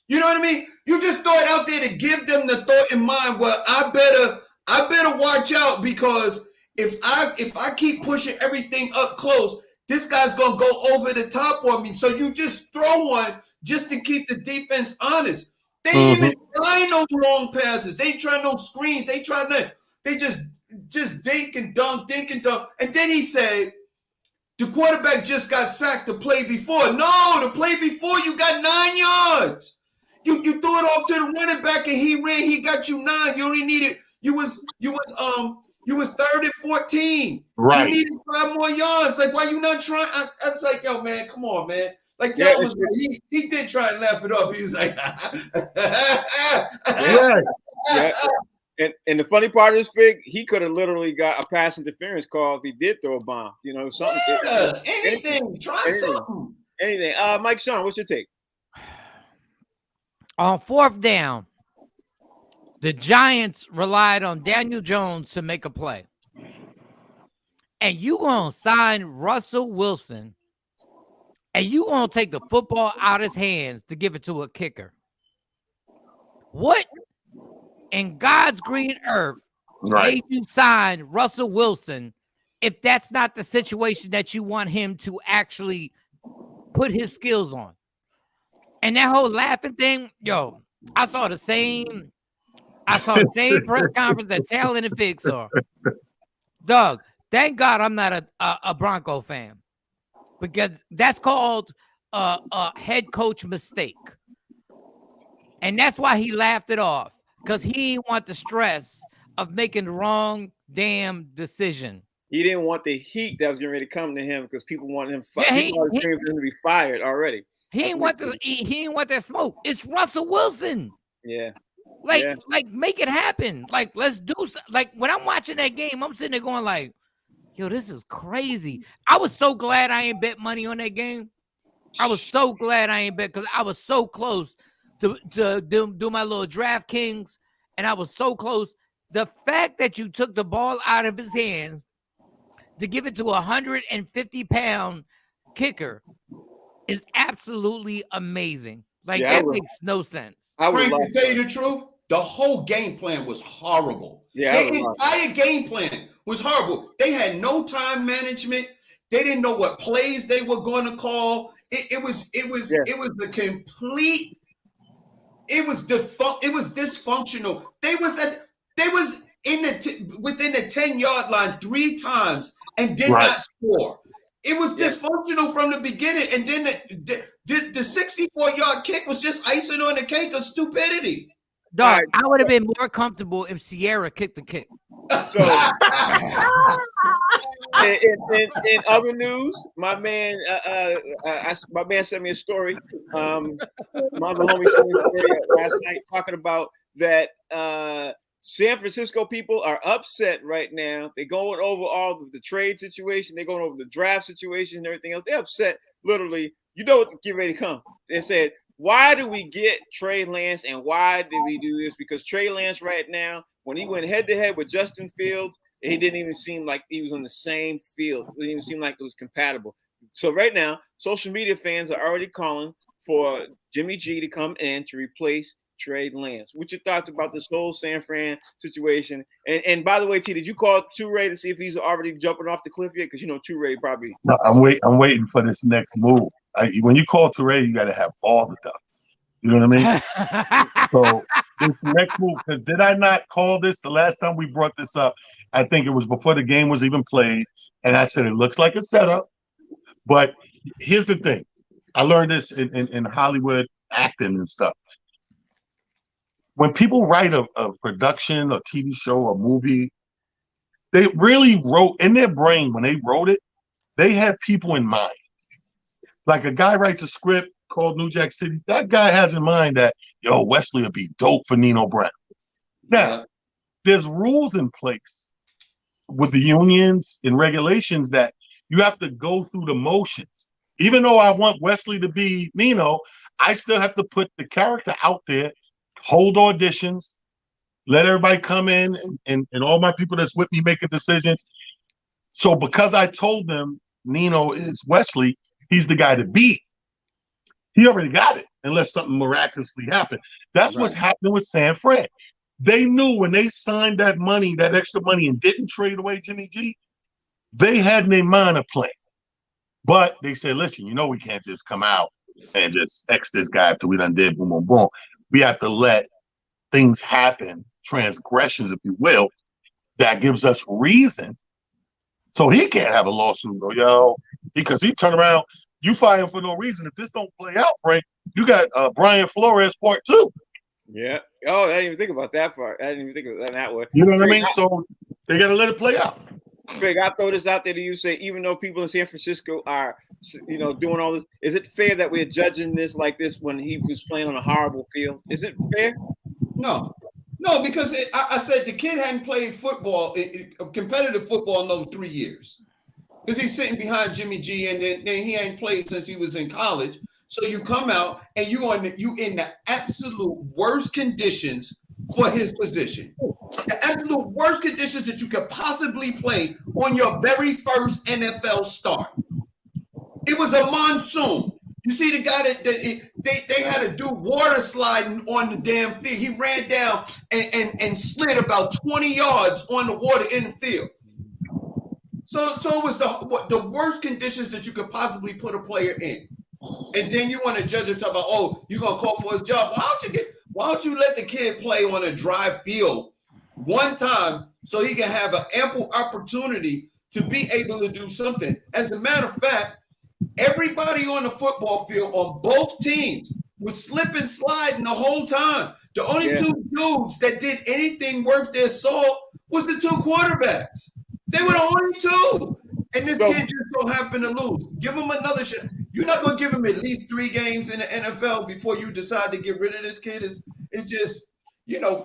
You know what I mean? You just throw it out there to give them the thought in mind. Well, I better watch out, because if I keep pushing everything up close, this guy's gonna go over the top on me. So you just throw one just to keep the defense honest. They ain't even trying no long passes. They ain't trying no screens. They trying to. They just dink and dunk. And then he said, the quarterback just got sacked the play before. No, the play before you got 9 yards. You threw it off to the running back and he ran. He got you 9. You only needed you was 3rd and 14. Right. You needed 5 more yards. Like, why you not trying? I was like, yo, man, come on, man. Like Yeah, Tom was like, he did try and laugh it off. He was like, Right. Yeah. And the funny part is, Fig, he could have literally got a pass interference call if he did throw a bomb. You know, something. yeah, anything. Try something. Anything. Mike Sean, what's your take? On 4th down, the Giants relied on Daniel Jones to make a play. And you going to sign Russell Wilson, and you going to take the football out of his hands to give it to a kicker. What in God's green earth made you sign Russell Wilson if that's not the situation that you want him to actually put his skills on? And that whole laughing thing, yo, I saw the same press conference that Taylor and Fig saw. Doug, thank God I'm not a Bronco fan, because that's called a head coach mistake. And that's why he laughed it off, because he didn't want the stress of making the wrong damn decision. He didn't want the heat that was getting ready to come to him because people wanted him. Yeah, people were screaming for him to be fired already. He didn't want that smoke. It's Russell Wilson. Yeah. Like make it happen. Like, let's do like when I'm watching that game, I'm sitting there going like, yo, this is crazy. I was so glad I ain't bet money on that game. I was so glad I ain't bet, because I was so close to do my little DraftKings, and I was so close. The fact that you took the ball out of his hands to give it to a 150-pound kicker is absolutely amazing. Like, that makes no sense. Frank, to tell you the truth, the whole game plan was horrible. Yeah, the entire game plan was horrible. They had no time management. They didn't know what plays they were going to call. It was the complete. It was dysfunctional. They was within the 10-yard line 3 times and did not score. It was dysfunctional from the beginning, and then the 64-yard kick was just icing on the cake of stupidity. Dog, right. I would have been more comfortable if Sierra kicked the kick. So, in other news, my man sent me a story. My other homie sent me a story last night talking about that. San Francisco people are upset right now. They're going over all of the trade situation. They're going over the draft situation and everything else. They're upset, literally. You know what? Get ready to come. They said, why do we get Trey Lance, and why did we do this? Because Trey Lance right now, when he went head-to-head with Justin Fields, he didn't even seem like he was on the same field. It didn't even seem like it was compatible. So right now, social media fans are already calling for Jimmy G to come in to replace Trey Lance. What's your thoughts about this whole San Fran situation? And by the way, T, did you call Toure to see if he's already jumping off the cliff yet? Because you know Toure probably. No, I'm waiting for this next move. When you call Toure, you got to have all the ducks. You know what I mean? So this next move, because did I not call this the last time we brought this up? I think it was before the game was even played, and I said it looks like a setup. But here's the thing: I learned this in Hollywood acting and stuff. When people write a production, a TV show, or movie, they really wrote in their brain when they wrote it, they had people in mind. Like a guy writes a script called New Jack City, that guy has in mind that, yo, Wesley would be dope for Nino Brown. Now, there's rules in place with the unions and regulations that you have to go through the motions. Even though I want Wesley to be Nino, I still have to put the character out there, hold auditions, let everybody come in, and all my people that's with me making decisions. So because I told them Nino is Wesley, he's the guy to beat. He already got it, unless something miraculously happened. That's what's happening with San Fran. They knew when they signed that money, that extra money, and didn't trade away Jimmy G, they had in their mind a plan. But they said, listen, you know we can't just come out and just X this guy after we done did boom, boom, boom. We have to let things happen, transgressions, if you will, that gives us reason. So he can't have a lawsuit, though, yo, because he turned around. You fire him for no reason. If this don't play out, Frank, you got Brian Flores part 2. Yeah. Oh, I didn't even think about that part. I didn't even think of that way. You know what I mean? So they got to let it play out. Craig, I throw this out there to you. Say, even though people in San Francisco are, doing all this, is it fair that we're judging this like this when he was playing on a horrible field? Is it fair? No, because I said the kid hadn't played football, competitive football, in those 3 years, because he's sitting behind Jimmy G, and then he ain't played since he was in college. So you come out and you in the absolute worst conditions for his position, the absolute worst conditions that you could possibly play on your very first NFL start. It was a monsoon. You see the guy that they had to do water sliding on the damn field. He ran down and slid about 20 yards on the water in the field. So it was the worst conditions that you could possibly put a player in. And then you want to judge and talk about, oh, you're gonna call for his job. Why don't you let the kid play on a dry field one time so he can have an ample opportunity to be able to do something? As a matter of fact, everybody on the football field on both teams was slipping, sliding the whole time. The only two dudes that did anything worth their salt was the 2 quarterbacks. They were the only 2. And this kid just so happened to lose. Give him another shot. You're not going to give him at least 3 games in the NFL before you decide to get rid of this kid. It's just,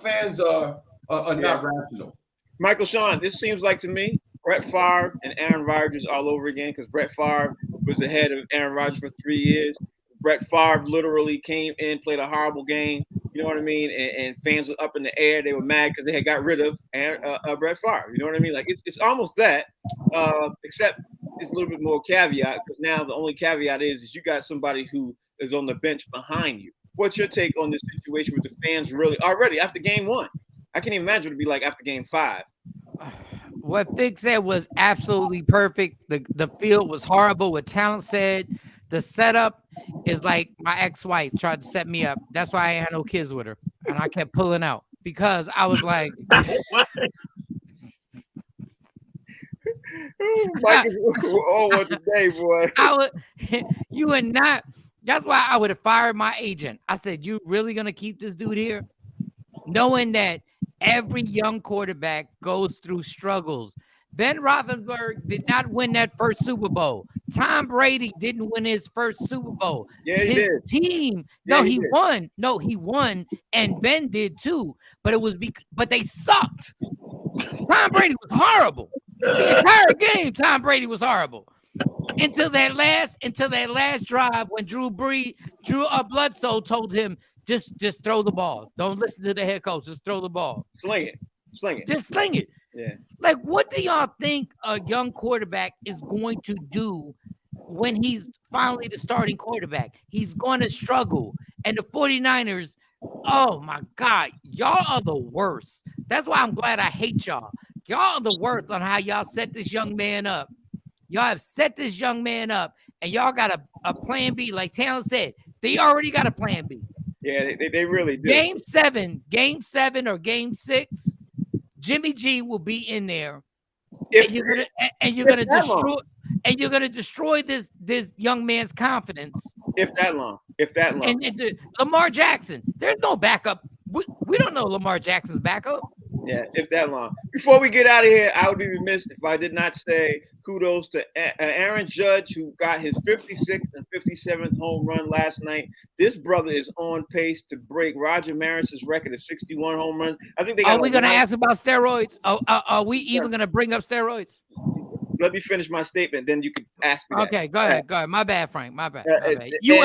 fans are not rational. Michael Sean, this seems like to me, Brett Farve and Aaron Rodgers all over again, because Brett Farve was ahead of Aaron Rodgers for 3 years. Brett Farve literally came in, played a horrible game. You know what I mean? And fans were up in the air. They were mad because they had got rid of Brett Farve. You know what I mean? Like it's almost that, except it's a little bit more caveat, because now the only caveat is you got somebody who is on the bench behind you. What's your take on this situation with the fans really already after game 1? I can't even imagine what it'd be like after game 5. What Fig said was absolutely perfect. The field was horrible. What Talent said, the setup is like my ex-wife tried to set me up. That's why I ain't had no kids with her. And I kept pulling out because I was like, Mike is over today, boy. You would not. That's why I would have fired my agent. I said, you really going to keep this dude here? Knowing that every young quarterback goes through struggles. Ben Roethlisberger did not win that first Super Bowl. Tom Brady didn't win his first Super Bowl. Yeah, he his did. Team, yeah, he won. No, he won, and Ben did too. But it was but they sucked. Tom Brady was horrible. The entire game, Tom Brady was horrible. Until that last drive when Drew Bledsoe told him, just throw the ball. Don't listen to the head coach. Just throw the ball. Sling it. Just sling it. Yeah. Like, what do y'all think a young quarterback is going to do when he's finally the starting quarterback? He's going to struggle. And the 49ers, oh my God, y'all are the worst. That's why I'm glad I hate y'all. Y'all are the worst on how y'all set this young man up. Y'all have set this young man up, and y'all got a plan B. Like Talon said, they already got a plan B. Yeah, they really do. Game 7 or game 6, Jimmy G will be in there, and you're gonna destroy this young man's confidence. If that long. And Lamar Jackson, there's no backup. We don't know Lamar Jackson's backup. Yeah, if that long. Before we get out of here, I would be remiss if I did not say kudos to Aaron Judge, who got his 56th and 57th home run last night. This brother is on pace to break Roger Maris's record of 61 home runs. I think they got. Are we going to ask about steroids? Are we even going to bring up steroids? Let me finish my statement, then you can ask me. Okay, go ahead. My bad, Frank. My bad. You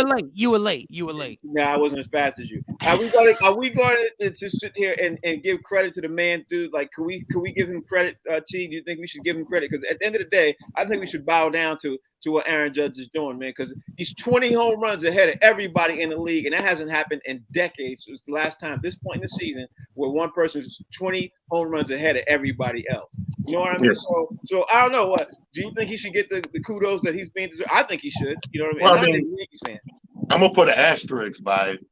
were late. No, I wasn't as fast as you. Are we going to sit here and give credit to the man, dude? Like, can we give him credit? T, do you think we should give him credit? Because at the end of the day, I think we should bow down to what Aaron Judge is doing, man. Because he's 20 home runs ahead of everybody in the league, and that hasn't happened in decades. It was the last time, this point in the season, where one person is 20 home runs ahead of everybody else. You know what I mean? Yes. So I don't know. What do you think he should get the kudos that he's being deserved? I think he should. You know what I mean? Well, I'm a Yankees fan. I'm gonna put an asterisk by it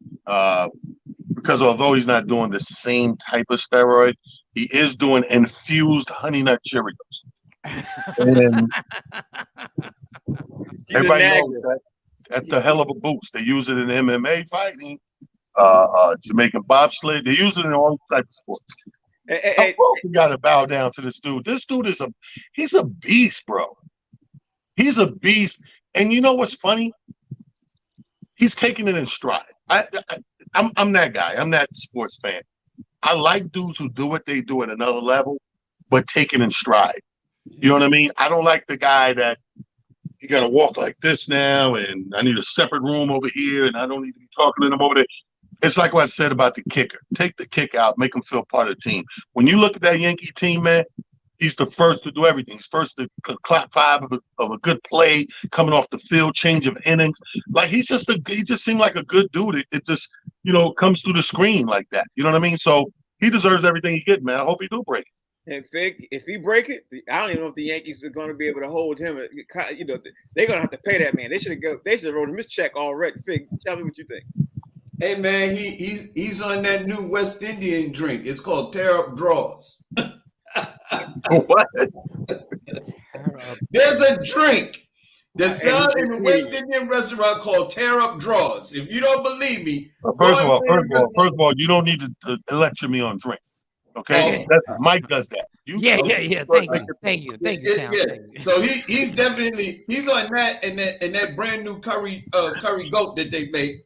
because although he's not doing the same type of steroid, he is doing infused Honey Nut Cheerios. And everybody knows that's a hell of a boost. They use it in MMA fighting, Jamaican bobsled. They use it in all types of sports. Of course, we got to bow down to this dude. This dude he's a beast, bro. He's a beast. And you know what's funny? He's taking it in stride. I'm that guy. I'm that sports fan. I like dudes who do what they do at another level, but take it in stride. You know what I mean? I don't like the guy that you got to walk like this now, and I need a separate room over here, and I don't need to be talking to them over there. It's like what I said about the kicker. Take the kick out, make him feel part of the team. When you look at that Yankee team, man, he's the first to do everything. He's first to clap five of a good play coming off the field, change of innings. Like he just seemed like a good dude. It just, comes through the screen like that. You know what I mean? So he deserves everything he gets, man. I hope he do break it. And Fig, if he break it, I don't even know if the Yankees are going to be able to hold him. They're going to have to pay that man. They should have wrote him his check already. Fig, tell me what you think. Hey man, he's on that new West Indian drink. It's called Tear Up Draws. What? There's a drink that's sold in the West Indian restaurant called Tear Up Draws. If you don't believe me, first of all, you don't need to lecture me on drinks. Okay, Mike does that. Yeah. Thank you. So he's definitely on that and that brand new curry goat that they made.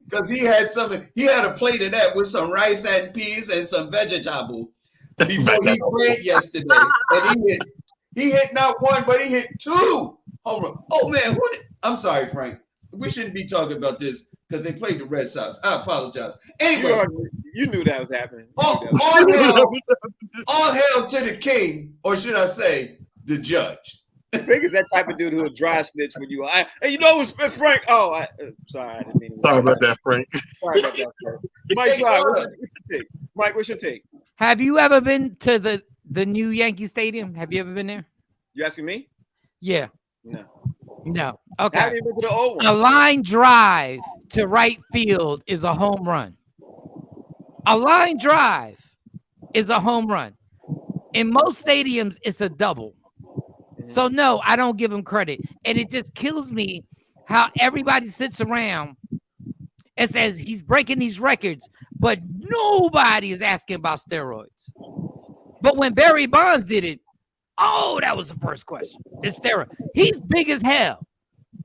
Because he had a plate of that with some rice and peas and some vegetable before he played yesterday. And he hit not one, but he hit two home runs. Oh man, I'm sorry, Frank. We shouldn't be talking about this because they played the Red Sox. I apologize. Anyway, you knew that was happening. All hail to the king, or should I say, the judge. Fig is that type of dude who will dry snitch when you. It was Frank. Oh, sorry, I didn't mean to. Sorry about that, Frank. Sorry about that, Frank. Mike, what's your take? Have you ever been to the new Yankee Stadium? Have you ever been there? You asking me? Yeah. No. Okay. I haven't even been to the old one. A line drive to right field is a home run. A line drive is a home run. In most stadiums, it's a double. So no, I don't give him credit. And it just kills me how everybody sits around and says he's breaking these records, but nobody is asking about steroids. But when Barry Bonds did it, that was the first question. It's steroid. He's big as hell.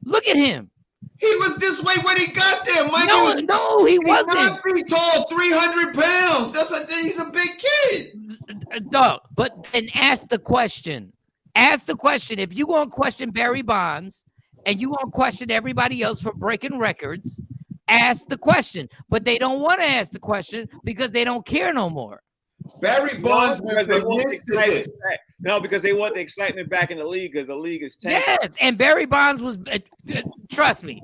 Look at him. He was this way when he got there, Mike. No, he wasn't. 9 feet tall, 300 pounds. He's a big kid. No, but then ask the question. Ask the question. If you're going to question Barry Bonds and you're going to question everybody else for breaking records, ask the question. But they don't want to ask the question because they don't care no more. Barry Bonds because they want the excitement back in the league because the league is tanking. Yes, and Barry Bonds was, trust me,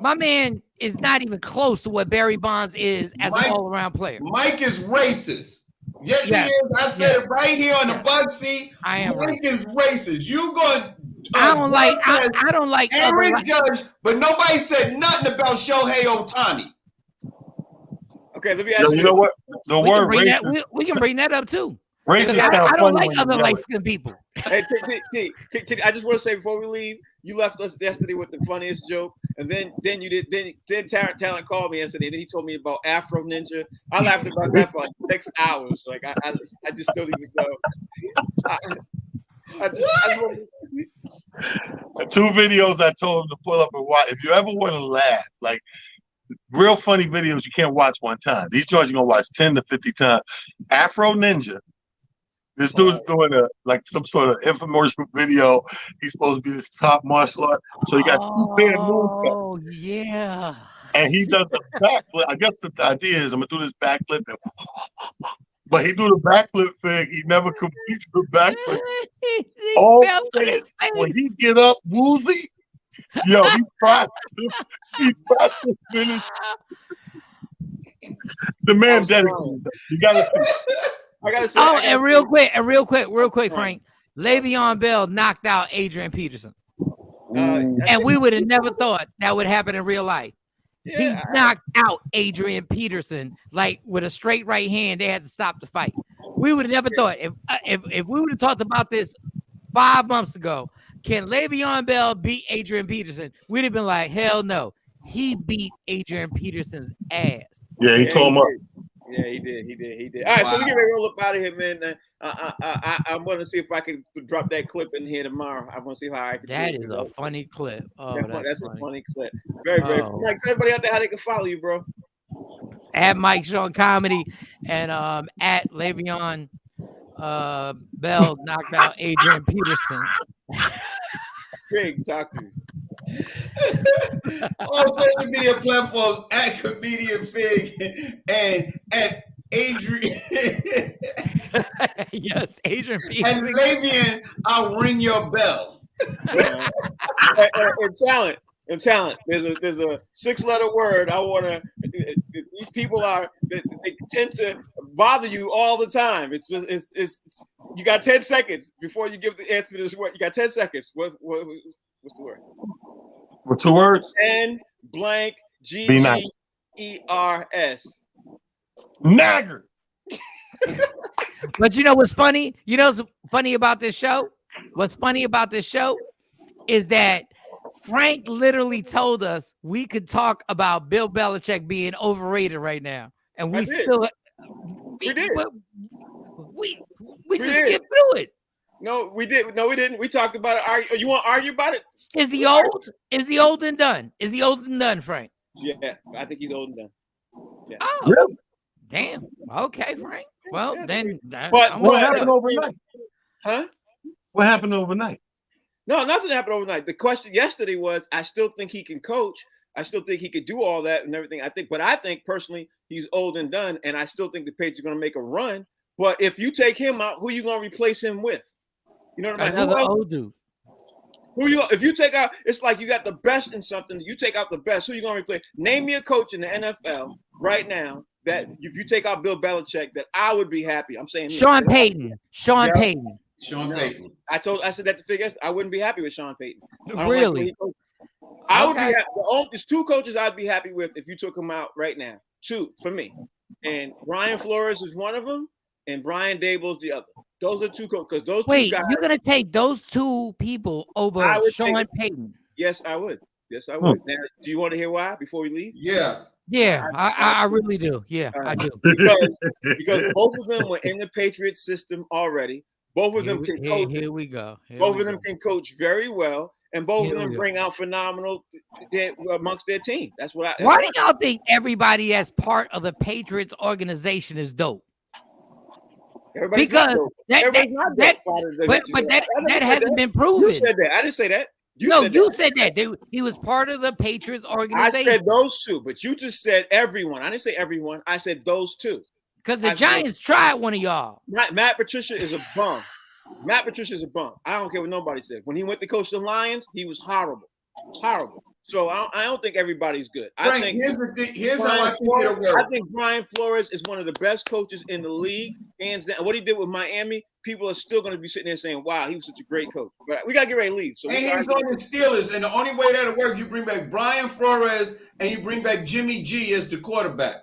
my man is not even close to what Barry Bonds is as an all-around player. Mike is racist. Yes, he is. I said it right here on the box seat. I am. Mike is racist. You going? I don't like Aaron Judge, but nobody said nothing about Shohei Ohtani. Okay, let me ask you. You know what? The word racist. We can bring that up too. Racist. I don't like other light-skinned people. Hey, T, I just want to say before we leave, you left us yesterday with the funniest joke, and then Talent called me yesterday, and then he told me about Afro Ninja. I laughed about that for like 6 hours. Like I just don't even know. The 2 videos I told him to pull up and watch. If you ever want to laugh, like real funny videos, you can't watch one time. These joints you're gonna watch 10 to 50 times. Afro Ninja. This dude's doing some sort of infomercial video. He's supposed to be this top martial art. So he got 2 bad moves. Oh yeah. And he does a backflip. I guess the idea is I'm gonna do this backflip, but he do the backflip thing. He never completes the backflip. When he get up woozy, yo, he tried to finish. The man dedicated. You gotta see. I gotta say. And real quick, Frank. Le'Veon Bell knocked out Adrian Peterson. And we would have never thought that would happen in real life. He knocked out Adrian Peterson like with a straight right hand. They had to stop the fight. We would have never thought if we would have talked about this 5 months ago. Can Le'Veon Bell beat Adrian Peterson? We'd have been like, hell no. He beat Adrian Peterson's ass. Yeah, he tore him up. Yeah, he did. All right, so we get ready to roll up out of here, man. I'm going to see if I can drop that clip in here tomorrow. I want to see how I can. That is a funny clip. Oh, that's a funny clip. Very. Mike, tell everybody out there how they can follow you, bro. At Mike Sean Comedy and at Le'Veon Bell knocked out Adrian Peterson. Big, talk to you. All social media platforms at Comedian Fig and at Adrian. Yes, Adrian Peterson. And Le'Veon, I'll ring your bell. And talent. There's a 6-letter word. I want to. These people they tend to bother you all the time. It's you got 10 seconds before you give the answer to this word. You got 10 seconds. What's the word? With 2 words? N blank GGERS. Nagger. But you know what's funny? You know what's funny about this show? What's funny about this show is that Frank literally told us we could talk about Bill Belichick being overrated right now, and we did. We just skipped through it. No, we did. No, we didn't. We talked about it. You want to argue about it? Is he old? Is he old and done? Is he old and done, Frank? Yeah, I think he's old and done. Yeah. Oh, really? Damn. Okay, Frank. Well, then. But what happened overnight? Huh? What happened overnight? No, nothing happened overnight. The question yesterday was, I still think he can coach. I still think he could do all that and everything. I think personally, he's old and done, and I still think the Patriots are going to make a run. But if you take him out, who are you going to replace him with? You know what I mean? Another old dude. If you take out, it's like you got the best in something. You take out the best. Who are you going to replace? Name me a coach in the NFL right now that if you take out Bill Belichick, that I would be happy. I'm saying Sean Payton. Sean Payton. I said that to figure. I wouldn't be happy with Sean Payton. Really? I would be happy. There's 2 coaches I'd be happy with if you took them out right now. 2 for me. And Brian Flores is one of them, and Brian Daboll's the other. Those are 2 coaches. Because those 2 guys. You're gonna take those 2 people over Sean Payton? Yes, I would. Now, do you want to hear why before we leave? Yeah, I really do. Yeah, I do. Because both of them were in the Patriots system already. Both of them can coach. Here we go. Both of them can coach very well, and both of them bring out phenomenal amongst their team. That's what I. Why do y'all think everybody that's part of the Patriots organization is dope? Because that hasn't been proven. You said that. I didn't say that. You said that. He was part of the Patriots organization. I said those 2, but you just said everyone. I didn't say everyone. I said those 2. Because the Giants tried one of y'all. Matt Patricia is a bum. Matt Patricia is a bum. I don't care what nobody said. When he went to coach the Lions, he was horrible. So I don't think everybody's good. Frank, here's how I think it'll work. I think Brian Flores is one of the best coaches in the league, hands down. What he did with Miami, people are still going to be sitting there saying, wow, he was such a great coach. But we got to get ready to leave. So and he's on the Steelers, and the only way that'll work, you bring back Brian Flores and you bring back Jimmy G as the quarterback.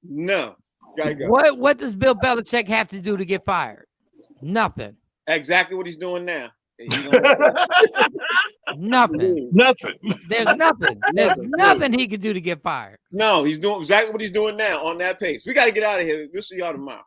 No. Gotta go. What does Bill Belichick have to do to get fired? Nothing. Exactly what he's doing now. Nothing. There's nothing. There's nothing he could do to get fired. No, he's doing exactly what he's doing now on that pace. We got to get out of here. We'll see y'all tomorrow.